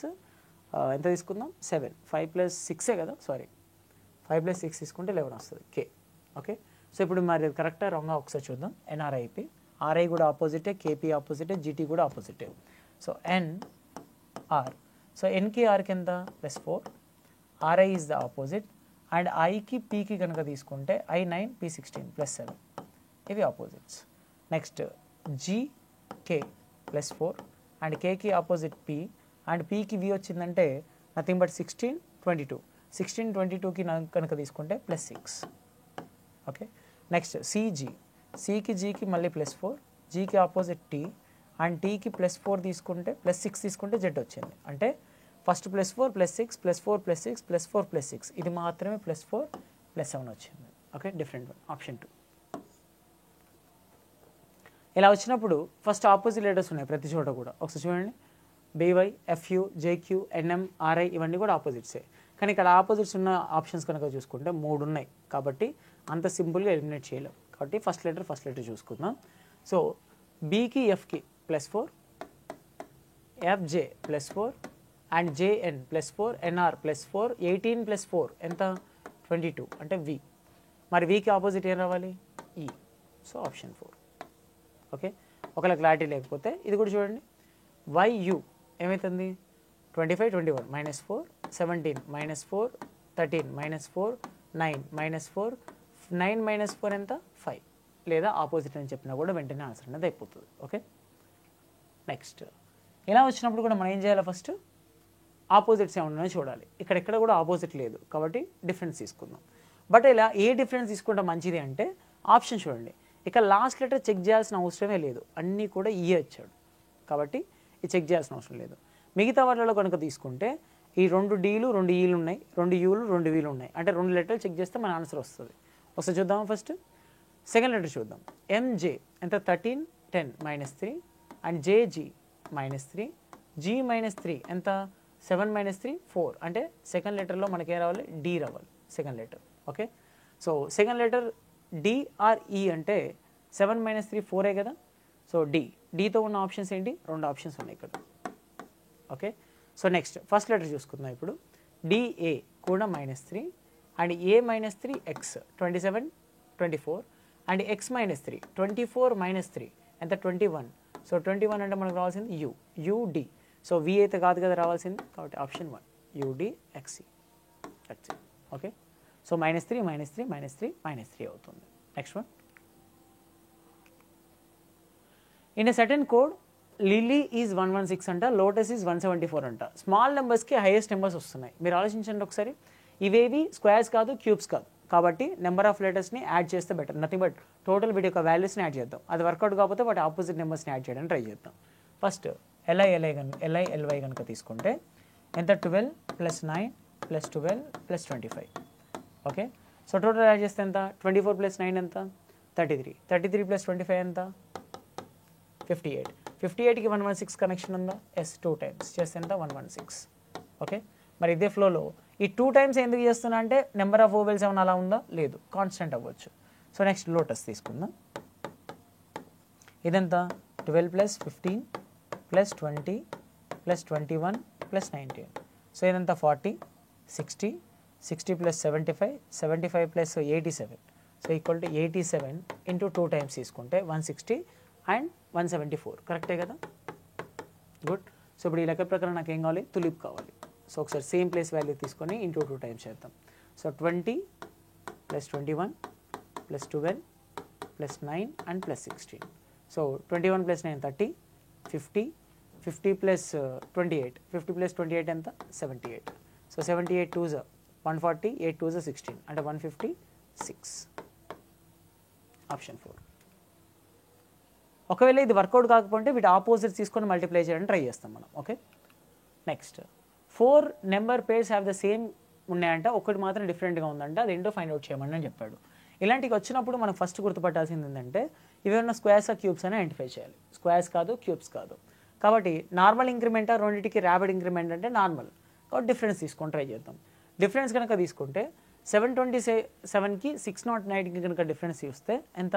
ఎంత తీసుకుందాం 7, 5 ప్లస్ 6 కదా, సారీ 5 ప్లస్ 6 తీసుకుంటే 11 వస్తుంది కే. ఓకే, సో ఇప్పుడు మరి కరెక్టా రాంగా ఒకసారి చూద్దాం. ఎన్ఆర్ఐపి, ఆర్ఐ కూడా ఆపోజిటే, కేపీ ఆపోజిటే, జీటీ కూడా ఆపోజిటే. సో ఎన్ఆర్, సో ఎన్కి ఆర్కి ఎంత +4, RI is the opposite, and ఐకి పీకి కనుక తీసుకుంటే I9 P16 +7, ఇవి ఆపోజిట్స్. నెక్స్ట్ జీకే +4 అండ్ కేకి ఆపోజిట్ పీ, అండ్ పీకి వి వచ్చిందంటే నథింగ్ బట్ 16, 22. 16, 22కి కనుక తీసుకుంటే +6. ఓకే, నెక్స్ట్ సిజీ, సికి జీకి మళ్ళీ +4, జీకి ఆపోజిట్ టీ, అండ్ టీకి +4 తీసుకుంటే +6 తీసుకుంటే జెడ్ వచ్చింది. అంటే ఫస్ట్ +4 +6 +4 +6 +4 +6, ఇది మాత్రమే +4 +7 వచ్చింది. Okay, different one, option 2. ఇలా వచ్చినప్పుడు ఫస్ట్ ఆపోజిట్ లెటర్స్ ఉన్నాయి ప్రతి చోట కూడా. ఒకసారి చూడండి, బీవై, ఎఫ్యూ, జేక్యూ, ఎన్ఎం, ఆర్ఐ ఇవన్నీ కూడా ఆపోజిట్సే. కానీ ఇక్కడ ఆపోజిట్స్ ఉన్న ఆప్షన్స్ కనుక చూసుకుంటే 3 ఉన్నాయి, కాబట్టి అంత సింపుల్గా ఎలిమినేట్ చేయలేం. కాబట్టి ఫస్ట్ లెటర్ చూసుకుందాం. సో బీకి ఎఫ్కి +4, ఎఫ్జే +4 అండ్ జేఎన్ +4, ఎన్ఆర్ +4, 18 + 4 ఎంత 22 అంటే వి. మరి వికి ఆపోజిట్ ఏం రావాలి ఈ. So option 4. ఓకే, ఒకవేళ క్లారిటీ లేకపోతే ఇది కూడా చూడండి, వైయు ఏమవుతుంది 25, 21 -4, 17 -4, 13 -4, 9 -4, 9 - 4 ఎంత 5, లేదా ఆపోజిట్ అని చెప్పినా కూడా వెంటనే ఆన్సర్ అనేది అయిపోతుంది. ఓకే, నెక్స్ట్ ఇలా వచ్చినప్పుడు కూడా మనం ఏం చేయాలి, ఫస్ట్ ఆపోజిట్స్ ఏమన్నా చూడాలి. ఇక్కడ కూడా ఆపోజిట్ లేదు కాబట్టి డిఫరెన్స్ తీసుకుందాం. బట్ ఇలా ఏ డిఫరెన్స్ తీసుకుంటే మంచిది అంటే ఆప్షన్ చూడండి, ఇక లాస్ట్ లెటర్ చెక్ చేయాల్సిన అవసరమే లేదు, అన్నీ కూడా ఈఏ వచ్చాడు కాబట్టి ఇది చెక్ చేయాల్సిన అవసరం లేదు. మిగతా వాళ్ళలో కనుక తీసుకుంటే ఈ 2 డీలు 2 ఈలు ఉన్నాయి, 2 యూలు 2 వీలు ఉన్నాయి, అంటే 2 లెటర్లు చెక్ చేస్తే మన ఆన్సర్ వస్తుంది. ఒకసారి చూద్దామా, ఫస్ట్ సెకండ్ లెటర్ చూద్దాం. ఎంజే ఎంత 13, 10 -3 అండ్ జేజీ -3, జీ -3 ఎంత 7 - 3 4, అంటే సెకండ్ లెటర్లో మనకి ఏం రావాలి డి రావాలి second letter. Okay, so second letter DRE అంటే 7 - 3 4 కదా. సో డీతో ఉన్న ఆప్షన్స్ ఏంటి, 2 ఆప్షన్స్ ఉన్నాయి ఇక్కడ. Okay, so next first letter చూసుకుందాం. ఇప్పుడు డిఏ కూడా -3 and A -3 X 27, 24 and X -3 24 -3 ఎంత 21. సో 21 అంటే మనకు రావాల్సింది యుడి. సో వి అయితే కాదు కదా రావాల్సింది, కాబట్టి ఆప్షన్ 1 యుడిఎక్సి. ఓకే, సో -3 -3 -3 -3 అవుతుంది. Next one, in a certain code lily is 116 అంట, లోటస్ ఈజ్ 174 అంట. స్మాల్ నెంబర్స్కి హైయెస్ట్ నెంబర్స్ వస్తున్నాయి. మీరు ఆలోచించండి ఒకసారి, ఇవేవి స్క్వేర్స్ కాదు, క్యూబ్స్ కాదు, కాబట్టి నెంబర్ ఆఫ్ లెటర్స్ని యాడ్ చేస్తే బెటర్. నథింగ్ బట్ టోటల్ వీటి యొక్క వాల్యూస్ని యాడ్ చేద్దాం. అది వర్కౌట్ కాకపోతే వాటి ఆపోజిట్ నెంబర్స్ని యాడ్ చేయడానికి ట్రై చేద్దాం. ఫస్ట్ ఎల్ఐఎల్ఐ కనుక తీసుకుంటే ఎంత 12 + 9 + 12 + 25. ఓకే, సో టోటల్ యాడ్ చేస్తే ఎంత 24 + 9 ఎంత 33, 33 + 25 ఎంత 58. 58కి 116 కనెక్షన్ ఉందా, ఎస్ 2 టైమ్స్ చేస్తే ఎంత 116. ఓకే, మరి ఇదే ఫ్లోలో ఈ 2 టైమ్స్ ఎందుకు చేస్తున్నా అంటే నెంబర్ ఆఫ్ ఓవెల్స్ ఏమైనా అలా ఉందా, లేదు, కాన్స్టెంట్ అవ్వచ్చు. సో నెక్స్ట్ లోటస్ తీసుకుందాం. ఇదంతా 12 + 15 + 20 + 21 + 19. సో ఇదంతా 40, 60, 60 + 75, 75 + 87. So equal to 87 into 2 times తీసుకుంటే 160 అండ్ 174. కరెక్టే కదా, గుడ్. సో ఇప్పుడు ఈ లెక్క ప్రకారం నాకు ఏం కావాలి, తులిప్ కావాలి. సో ఒకసారి సేమ్ ప్లేస్ వాల్యూ తీసుకొని ఇంటూ 2 టైమ్స్ చేద్దాం. So 20 plus 21 plus 12 plus 9 and plus 16. So 21 plus 9 30, 50, 50 plus 28, 50 plus 28 ఎంత 78. సో 78 2s 140, 8 2s 16 అంటే 156. ఆప్షన్ 4. ఒకవేళ ఇది వర్కౌట్ కాకపోతే వీటి ఆపోజిట్స్ తీసుకొని మల్టిప్లై చేయడానికి ట్రై చేస్తాం మనం. Okay, next 4 number pairs have the same ఉన్నాయంట, ఒకటి మాత్రం డిఫరెంట్గా ఉందంట, అదేంటో ఫైండ్ అవుట్ చేయమని అని చెప్పాడు. ఇలాంటివి వచ్చినప్పుడు మనం ఫస్ట్ గుర్తుపట్టాల్సింది ఏంటంటే ఇవేమన్నా స్క్వేర్స్ ఆ క్యూబ్స్ అని ఐడెంటిఫై చేయాలి. స్క్వేర్స్ కాదు, క్యూబ్స్ కాదు. కాబట్టి నార్మల్ ఇంక్రిమెంట్ రెండింటికి ర్యాపిడ్ ఇంక్రిమెంట్ అంటే నార్మల్, కాబట్టి డిఫరెన్స్ తీసుకొని ట్రై చేద్దాం. డిఫరెన్స్ కనుక తీసుకుంటే 727కి 609కి కనుక డిఫరెన్స్ చూస్తే ఎంత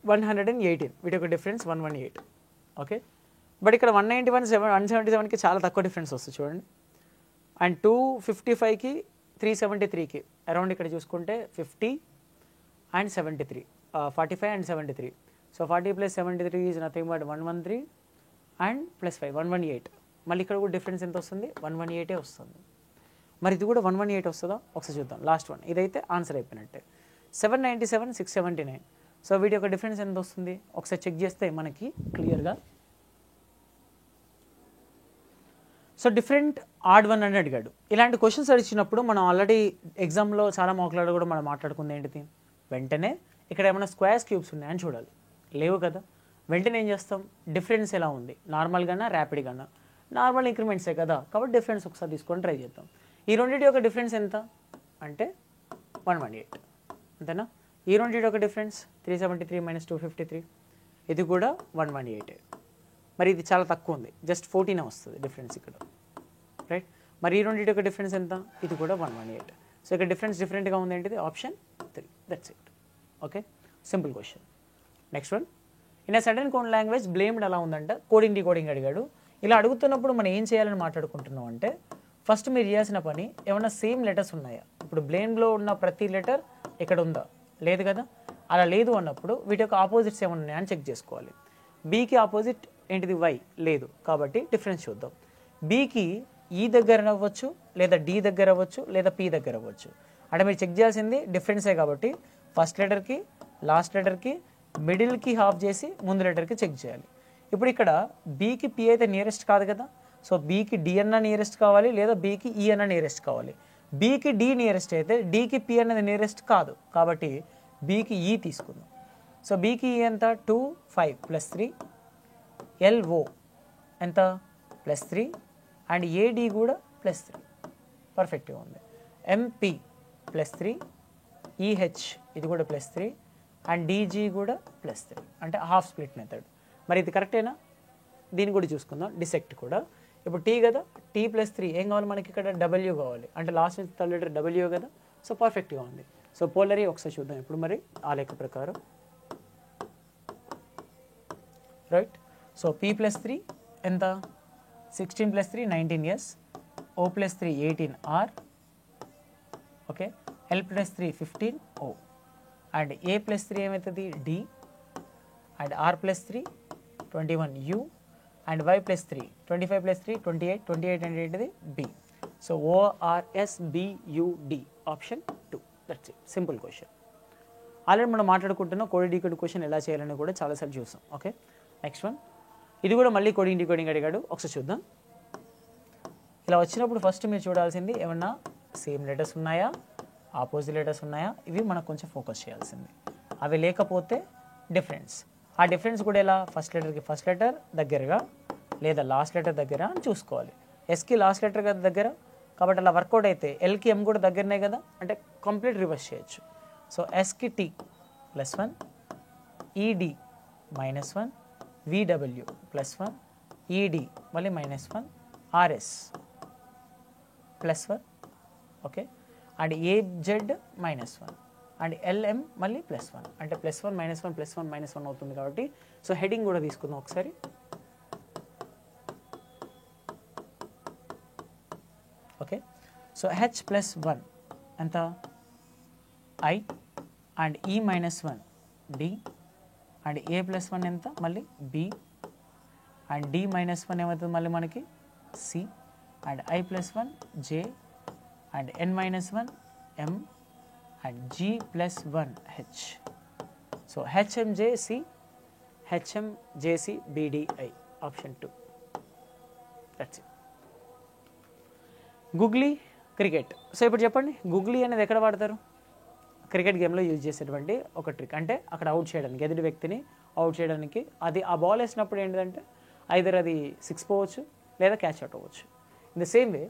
118, వీటి యొక్క డిఫరెన్స్ 118. ఓకే, బట్ ఇక్కడ 177కి చాలా తక్కువ డిఫరెన్స్ వస్తుంది చూడండి. అండ్ 255కి 373కి అరౌండ్ ఇక్కడ చూసుకుంటే 50 and 73, 45 and 73. So 40 plus 73 is nothing but 113 and plus 5 118. మళ్ళీ ఇక్కడ కూడా డిఫరెన్స్ ఎంత వస్తుంది 118 వస్తుంది. మరి ఇది కూడా 118 వస్తుందా ఒకసారి చూద్దాం. లాస్ట్ వన్ ఇదైతే ఆన్సర్ అయిపోయినట్టే. 797 679. సో వీటి యొక్క డిఫరెన్స్ ఎంత వస్తుంది ఒకసారి చెక్ చేస్తే మనకి క్లియర్గా. సో డిఫరెంట్ ఆడ్ వన్ అని అడిగాడు. ఇలాంటి క్వశ్చన్స్ అడిగినప్పుడు మనం ఆల్రెడీ ఎగ్జామ్లో చాలా మాట్లాడు కూడా మనం మాట్లాడుకుంది ఏంటిది, వెంటనే ఇక్కడ ఏమైనా స్క్వేర్స్ క్యూబ్స్ ఉన్నాయని చూడాలి. లేవు కదా, వెంటనే ఏం చేస్తాం, డిఫరెన్స్ ఎలా ఉంది, నార్మల్గానా ర్యాపిడ్గానా, నార్మల్ ఇంక్రిమెంట్సే కదా, కాబట్టి డిఫరెన్స్ ఒకసారి తీసుకొని ట్రై చేద్దాం. ఈ రెండింటి యొక్క డిఫరెన్స్ ఎంత అంటే 118, అంతేనా. ఈ రెండింటి యొక్క డిఫరెన్స్ 373 మైనస్ 253, ఇది కూడా 118. మరి ఇది చాలా తక్కువ ఉంది, జస్ట్ 14 వస్తుంది డిఫరెన్స్ ఇక్కడ, రైట్. మరి ఈ రెండింటి యొక్క డిఫరెన్స్ ఎంత, ఇది కూడా 118. సో ఇక్కడ డిఫరెన్స్ డిఫరెంట్గా ఉంది ఏంటిది, option 3. That's it. Okay, simple question. Next one, in a sudden code language blamed అలా ఉందంట, కోడింగ్ డీకోడింగ్ అడిగాడు. ఇలా అడుగుతున్నప్పుడు మనం ఏం చేయాలని మాట్లాడుకుంటున్నాం అంటే ఫస్ట్ మీరు చేయాల్సిన పని ఏమన్నా సేమ్ లెటర్స్ ఉన్నాయా. ఇప్పుడు బ్లేమ్లో ఉన్న ప్రతి లెటర్ ఇక్కడ ఉందా, లేదు కదా. అలా లేదు అన్నప్పుడు వీటి యొక్క ఆపోజిట్స్ ఏమన్నా ఉన్నాయని చెక్ చేసుకోవాలి. బీకి ఆపోజిట్ ఏంటిది వై, లేదు, కాబట్టి డిఫరెన్స్ చూద్దాం. బీకి ఈ దగ్గర అవ్వచ్చు, లేదా డి దగ్గర అవ్వచ్చు, లేదా పి దగ్గర అవ్వచ్చు. అంటే మీరు చెక్ చేయాల్సింది డిఫరెన్సే కాబట్టి ఫస్ట్ లెటర్కి లాస్ట్ లెటర్కి మిడిల్కి హాఫ్ చేసి ముందు లెటర్కి చెక్ చేయాలి. ఇప్పుడు ఇక్కడ బీకి పి అయితే నియరెస్ట్ కాదు కదా, సో బీకి డి అన్న నియరెస్ట్ కావాలి, లేదా బీకి ఈ అన్న నియరెస్ట్ కావాలి. బీకి డి నియరెస్ట్ అయితే డీకి పి అనేది నియరెస్ట్ కాదు, కాబట్టి బీకి ఈ తీసుకుందాం. సో బీకి ఈ ఎంత 2 5 ప్లస్ 3, ఎల్ఓ ఎంత +3 అండ్ ఏడి కూడా +3, పర్ఫెక్ట్గా ఉంది. ఎంపీ +3, ఈహెచ్ ఇది కూడా +3 అండ్ డీజీ కూడా +3, అంటే హాఫ్ స్ప్లిట్ మెథడ్. మరి ఇది కరెక్టేనా, దీన్ని కూడా చూసుకుందాం. డిసెక్ట్ కూడా ఇప్పుడు టీ కదా, టీ +3 ఏం కావాలి మనకి, ఇక్కడ డబ్ల్యూ కావాలి, అంటే లాస్ట్ నుంచి థర్డ్ లెటర్ డబ్ల్యూ కదా, సో పర్ఫెక్ట్గా ఉంది. సో పోలరీ ఒకసారి చూద్దాం ఇప్పుడు మరి ఆ లెక్క ప్రకారం, రైట్. సో పీ +3 ఎంత 16 + 3 19 years, O +3 18 R, okay, L +3 15 O, and A +3 ఏమవుతుంది D, and R +3 21 U, and Y +3 25 + 3 28, 28 అంటే ఏంటిది B. So ORSBUD option 2. That's it, simple question. Already మనం మాట్లాడుకుంటున్నాం కోడింగ్ డీకోడింగ్ క్వశ్చన్ ఎలా చేయాలని కూడా చాలాసార్లు చూసాం. ఓకే, నెక్స్ట్ వన్, ఇది కూడా మళ్ళీ కోడింగ్ డీకోడింగ్ అడిగాడు, ఒకసారి చూద్దాం. ఇలా వచ్చినప్పుడు ఫస్ట్ మీరు చూడాల్సింది ఏమన్నా సేమ్ లెటర్స్ ఉన్నాయా, ఆపోజిట్ లెటర్స్ ఉన్నాయా, ఇవి మనకు కొంచెం ఫోకస్ చేయాల్సింది. అవి లేకపోతే డిఫరెన్స్, ఆ డిఫరెన్స్ కూడా ఎలా, ఫస్ట్ లెటర్కి ఫస్ట్ లెటర్ దగ్గరగా లేదా లాస్ట్ లెటర్ దగ్గర అని చూసుకోవాలి. ఎస్కి లాస్ట్ లెటర్ కదా దగ్గర, కాబట్టి అలా వర్కౌట్ అయితే ఎల్కి ఎం కూడా దగ్గరనే కదా, అంటే కంప్లీట్ రివర్స్ చేయొచ్చు. సో ఎస్కి టీ +1, ఈడి -1, విడబ్ల్యూ +1, ఈడి మళ్ళీ -1, RS +1, okay, and AZ -1 and LM మళ్ళీ +1, అంటే +1 -1 +1 -1 అవుతుంది కాబట్టి సో హెడింగ్ కూడా తీసుకుందాం ఒకసారి. ఓకే, సో హెచ్ +1 ఎంత ఐ, అండ్ ఈ -1 డి, అండ్ ఏ +1 ఎంత మళ్ళీ బి, అండ్ డి -1 ఏమవుతుంది మళ్ళీ మనకి C, and I plus 1 J and N minus 1 M and G plus 1 H. So HMJC, HMJC BDI, option 2. That's it. Googly cricket. So ఇప్పుడు చెప్పండి, googly అనేది ఎక్కడ వాడతారు? క్రికెట్ గేమ్లో యూజ్ చేసేటువంటి ఒక ట్రిక్. అంటే అక్కడ అవుట్ చేయడానికి, ఎదుటి వ్యక్తిని అవుట్ చేయడానికి. అది ఆ బాల్ వేసినప్పుడు ఏంటంటే ఐదర్ అది 6 పోవచ్చు లేదా క్యాచ్ అవుట్ అవ్వచ్చు. In the same way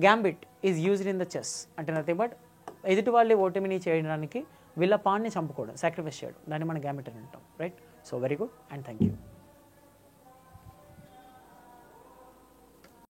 gambit is used in the chess. అంటే నథింగ్ బట్ ఎదుటి వాళ్ళే ఓటమిని చేయడానికి వీళ్ళ పాన్ని చంపుకోవడం, సాక్రిఫైస్ చేయడం, దాన్ని మనం గ్యాంబిట్ అని అంటాం. Right? So very good and thank you.